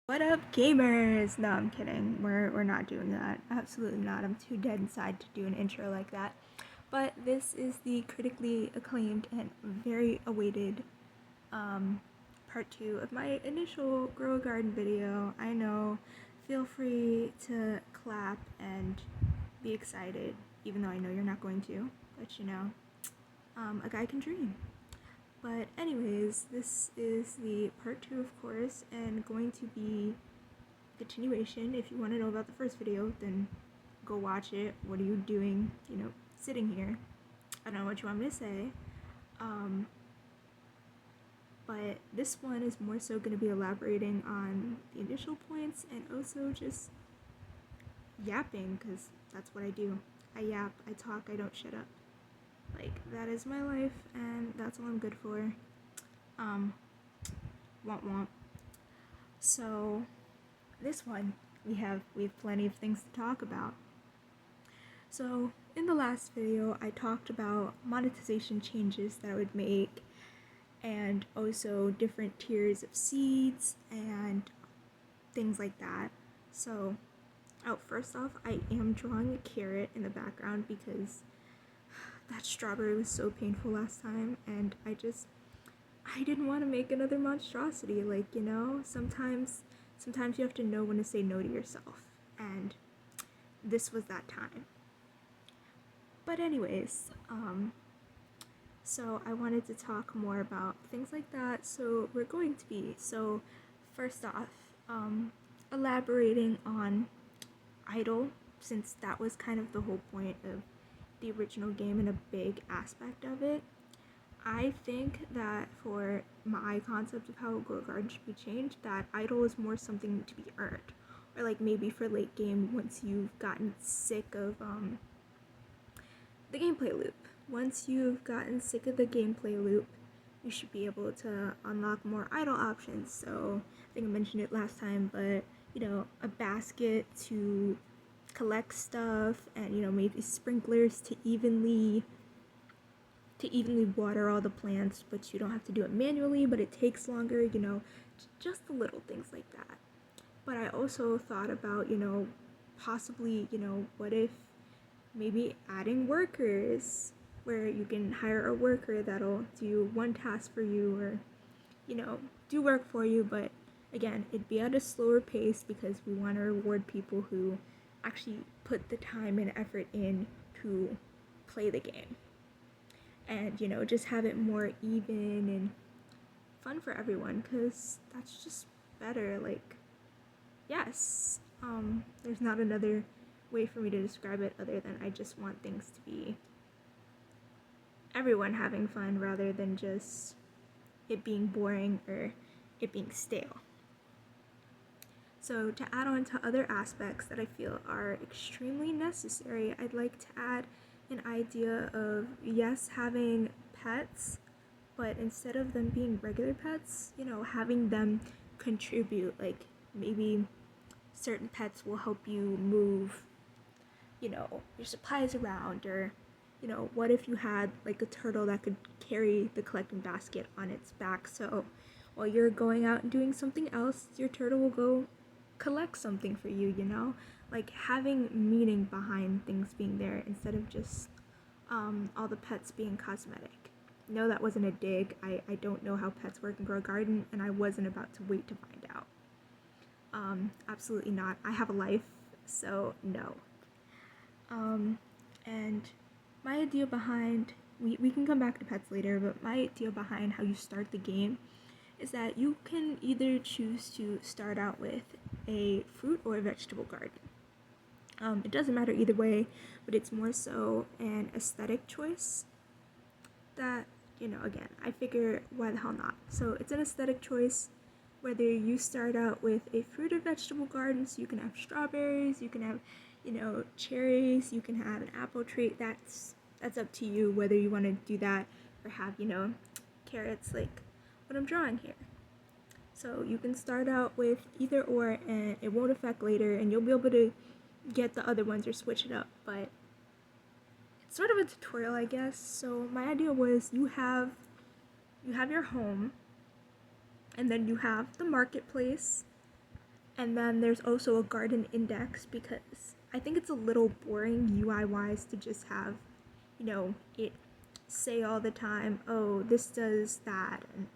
What up, gamers? No, I'm kidding. We're not doing that. Absolutely not. I'm too dead inside to do an intro like that. But this is the critically acclaimed and very awaited part 2 of my initial Grow a Garden video. I know. Feel free to clap and be excited, even though I know you're not going to. But a guy can dream. But anyways, this is the part 2, of course, and going to be continuation. If you want to know about the first video, then go watch it. What are you doing, sitting here? I don't know what you want me to say. But this one is more so going to be elaborating on the initial points and also just yapping, because that's what I do. I yap, I talk, I don't shut up. Like, that is my life, and that's all I'm good for. Womp womp. So, this one, we have plenty of things to talk about. So, in the last video, I talked about monetization changes that I would make, and also different tiers of seeds and things like that. So, first off, I am drawing a carrot in the background because that strawberry was so painful last time, and I didn't want to make another monstrosity. Like, sometimes you have to know when to say no to yourself, and this was that time. But anyways, so I wanted to talk more about things like that. So we're going to be, first off, elaborating on idle, since that was kind of the whole point of the original game and a big aspect of it. I think that for my concept of how Grow a Garden should be changed, that idle is more something to be earned. Or like maybe for late game, once you've gotten sick of the gameplay loop. Once you've gotten sick of the gameplay loop, you should be able to unlock more idle options. So I think I mentioned it last time, but a basket to collect stuff, and maybe sprinklers to evenly water all the plants, but you don't have to do it manually, but it takes longer, just the little things like that. But I also thought about, possibly, what if maybe adding workers, where you can hire a worker that'll do one task for you, or, do work for you, but again, it'd be at a slower pace because we want to reward people who actually put the time and effort in to play the game. And, just have it more even and fun for everyone, because that's just better. Like, yes, there's not another way for me to describe it other than I just want things to be everyone having fun rather than just it being boring or it being stale. So to add on to other aspects that I feel are extremely necessary, I'd like to add an idea of, yes, having pets, but instead of them being regular pets, having them contribute. Like, maybe certain pets will help you move, your supplies around, or, what if you had like a turtle that could carry the collecting basket on its back, so while you're going out and doing something else, your turtle will go collect something for you, like having meaning behind things being there instead of just all the pets being cosmetic. No, that wasn't a dig. I don't know how pets work in Grow a Garden, and I wasn't about to wait to find out. Absolutely not. I have a life, so no. And my idea behind, we can come back to pets later, but my idea behind how you start the game is that you can either choose to start out with a fruit or a vegetable garden. It doesn't matter either way, but it's more so an aesthetic choice that, again, I figure why the hell not. So it's an aesthetic choice whether you start out with a fruit or vegetable garden, so you can have strawberries, you can have, cherries, you can have an apple tree. That's up to you whether you want to do that or have, carrots like what I'm drawing here. So you can start out with either or, and it won't affect later, and you'll be able to get the other ones or switch it up. But it's sort of a tutorial, I guess. So my idea was you have your home, and then you have the marketplace, And then there's also a garden index because I think it's a little boring UI wise to just have, it say all the time, oh, this does that, and,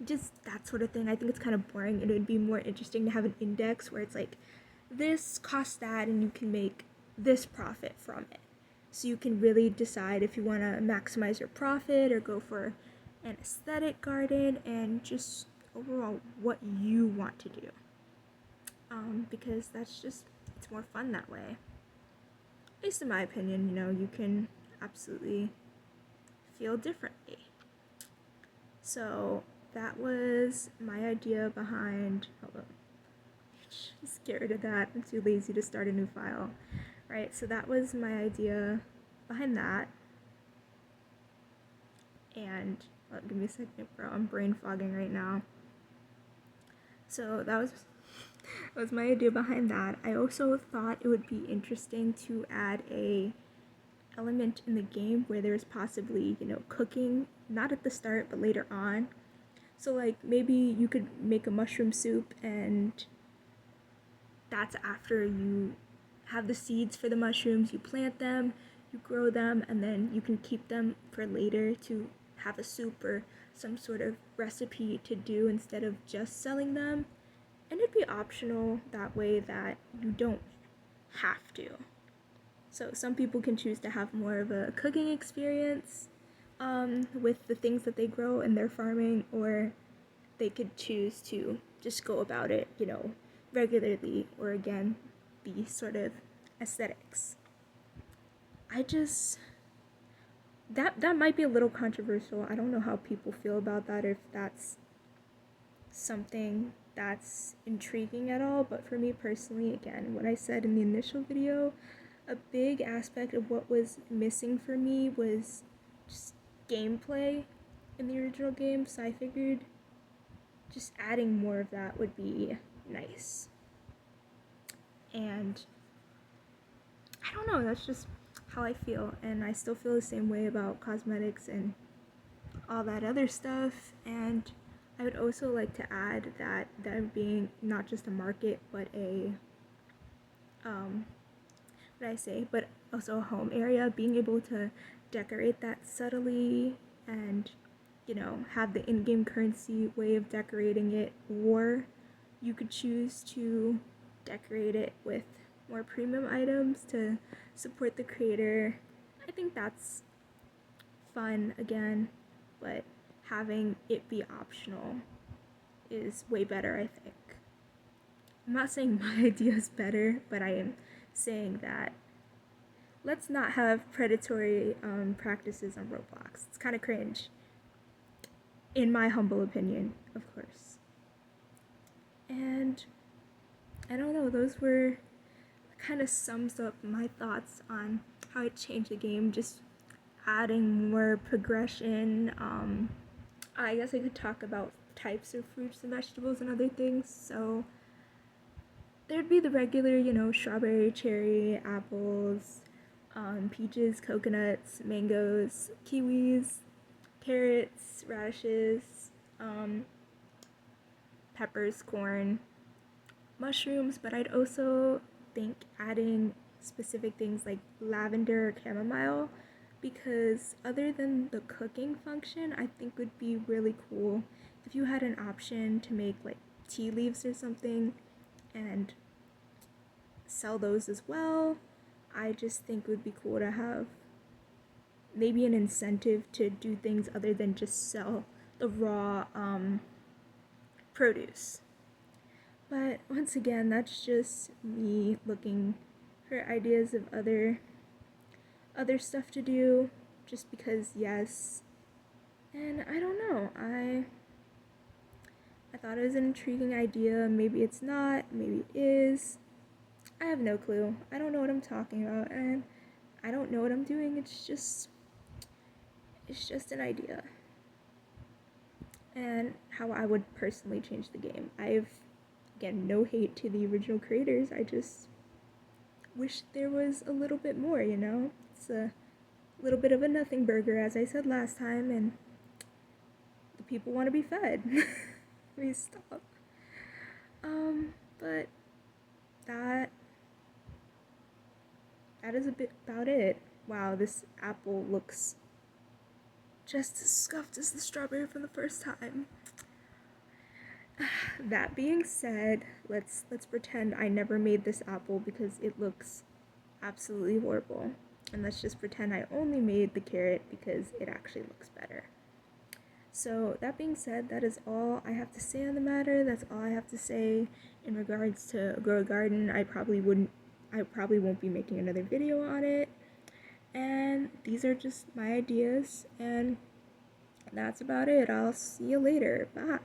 just that sort of thing. I think it's kind of boring, and it would be more interesting to have an index where it's like, this costs that, and you can make this profit from it. So you can really decide if you want to maximize your profit or go for an aesthetic garden and just overall what you want to do. Because it's more fun that way. At least in my opinion, you can absolutely feel differently. So that was my idea behind, hold on, I'm scared of that, I'm too lazy to start a new file. Right, so that was my idea behind that. And, give me a second, bro, I'm brain fogging right now. So that was my idea behind that. I also thought it would be interesting to add a element in the game where there's possibly, cooking, not at the start, but later on. So, like, maybe you could make a mushroom soup, and that's after you have the seeds for the mushrooms, you plant them, you grow them, and then you can keep them for later to have a soup or some sort of recipe to do instead of just selling them. And it'd be optional that way that you don't have to. So some people can choose to have more of a cooking experience with the things that they grow in their farming, or they could choose to just go about it, regularly, or again, the sort of aesthetics. That might be a little controversial. I don't know how people feel about that, or if that's something that's intriguing at all, but for me personally, again, what I said in the initial video, a big aspect of what was missing for me was just gameplay in the original game, so I figured just adding more of that would be nice. And I don't know, that's just how I feel, and I still feel the same way about cosmetics and all that other stuff. And I would also like to add that there being not just a market, but a but also a home area, being able to decorate that subtly and, have the in-game currency way of decorating it, or you could choose to decorate it with more premium items to support the creator. I think that's fun again, but having it be optional is way better, I think. I'm not saying my idea is better, but I am saying that let's not have predatory practices on Roblox. It's kind of cringe, in my humble opinion, of course. And I don't know, those were kind of sums up my thoughts on how it changed the game, just adding more progression. I guess I could talk about types of fruits and vegetables and other things. So there'd be the regular, strawberry, cherry, apples, peaches, coconuts, mangoes, kiwis, carrots, radishes, peppers, corn, mushrooms, but I'd also think adding specific things like lavender or chamomile, because other than the cooking function, I think would be really cool if you had an option to make like tea leaves or something and sell those as well. I just think it would be cool to have maybe an incentive to do things other than just sell the raw produce. But once again, that's just me looking for ideas of other stuff to do, just because, yes. And I don't know, I thought it was an intriguing idea. Maybe it's not, maybe it is. I have no clue. I don't know what I'm talking about, and I don't know what I'm doing. It's just an idea. And how I would personally change the game. Again, no hate to the original creators. I just wish there was a little bit more, It's a little bit of a nothing burger, as I said last time, and the people want to be fed. Please stop. But that is a bit about it. Wow, this apple looks just as scuffed as the strawberry from the first time. That being said, let's pretend I never made this apple because it looks absolutely horrible. And let's just pretend I only made the carrot because it actually looks better. So that being said, that is all I have to say on the matter. That's all I have to say in regards to Grow a Garden. I probably won't be making another video on it. And these are just my ideas, and that's about it. I'll see you later. Bye.